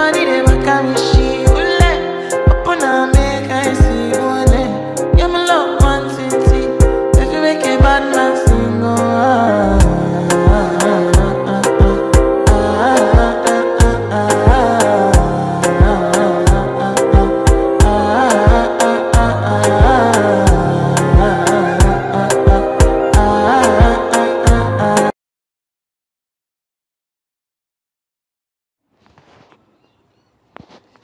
body they back at me, she will let. Open up, make I see one day. Yeah, my love one city. If you make a bad man sing,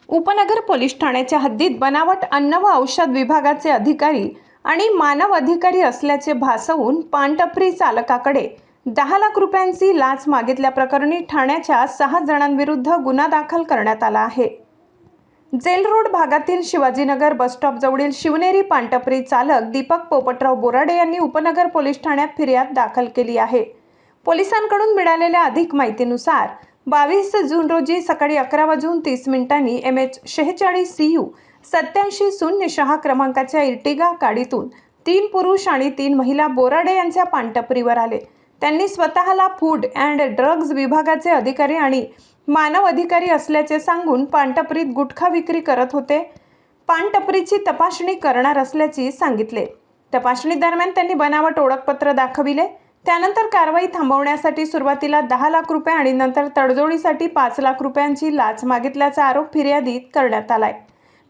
उपनगर police ठाण्याच्या हद्दीत बनावट अन्न व औषध विभागाचे अधिकारी आणि मानव अधिकारी असल्याचे भासवून पानटपरी चालकाकडे 10 लाख रुपयांची लाच मागितल्याप्रकरणी ठाण्याच्या 6 जणांविरुद्ध गुन्हा दाखल करण्यात आला आहे। जेल रोड भागातील शिवाजीनगर बसस्टॉप जवळील शिवनेरी पानटपरी चालक दीपक पोपटराव बोराडे यांनी उपनगर पोलीस ठाण्यात फिर्याद दाखल केली आहे। पोलिसांकडून मिळालेल्या अधिक माहितीनुसार 22 जून रोजी सकाळी 11:30 MH46 CU 8706 क्रमांकाच्या इर्टिगा गाडीतून 3 पुरुष आणि 3 महिला बोराडे यांच्या पानटपरीवर आले। त्यांनी स्वतःला फूड अँड ड्रग्ज विभागाचे अधिकारी आणि मानव अधिकारी असल्याचे सांगून पानटपरीत गुटखा विक्री करत होते। पानटपरीची तपासणी करणार असल्याचे सांगितले। तपासणी दरम्यान त्यांनी बनावट ओळखपत्र दाखविले। त्यानंतर कारवाई थांबवण्यासाठी सुरुवातीला 10 लाख रुपये आणि नंतर तडजोडीसाठी 5 लाख रुपयांची लाच मागितल्याचा आरोप फिर्यादीत करण्यात आलाय।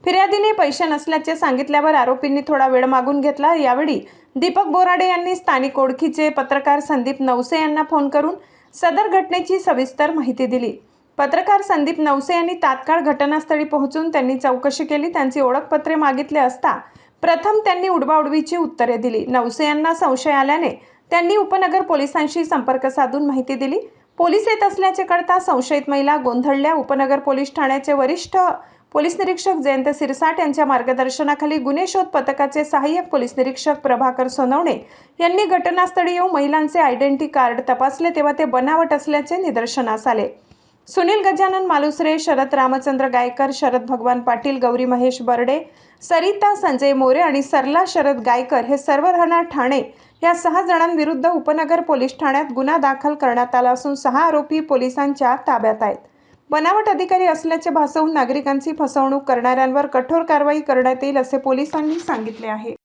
फिर्यादीने पैसे नसल्याचे सांगितल्यावर आरोपींनी थोडा वेळ मागून घेतला। यावेळी दीपक बोराडे यांनी स्थानिक ओळखीचे पत्रकार संदीप नवसे यांना फोन करून सदर घटनेची सविस्तर माहिती दिली। पत्रकार संदीप नवसे यांनी तात्काळ घटनास्थळी पोहोचून त्यांनी चौकशी केली। त्यांची ओळखपत्रे मागितले असता प्रथम त्यांनी उडवाउडवीची उत्तरे दिली। नवसे यांना संशय आल्याने त्यांनी उपनगर पोलिसांशी संपर्क साधून माहिती दिली। पोलीस येत असल्याचे कळता संशयित महिला गोंधळल्या। उपनगर पोलीस ठाण्याचे वरिष्ठ पोलीस निरीक्षक जयंत सिरसाट यांच्या मार्गदर्शनाखाली गुन्हे शोध पथकाचे सहाय्यक पोलीस निरीक्षक प्रभाकर सोनवणे यांनी घटनास्थळी येऊन महिलांचे आयडेंटिटी कार्ड तपासले तेव्हा ते बनावट असल्याचे निदर्शनास आले। सुनील गजानन मालुसरे, शरद रामचंद्र गायकर, शरद भगवान पाटील, गौरी महेश बर्डे, सरिता संजय मोरे आणि सरला शरद गायकर हे सर्व राहणार ठाणे या 6 जणांविरुद्ध उपनगर पोलीस ठाण्यात गुन्हा दाखल करण्यात आला असून 6 आरोपी पोलिसांच्या ताब्यात आहेत। बनावट अधिकारी असल्याचे भासवून नागरिकांची फसवणूक करणाऱ्यांवर कठोर कारवाई करण्यात येईल असे पोलिसांनी सांगितले आहे।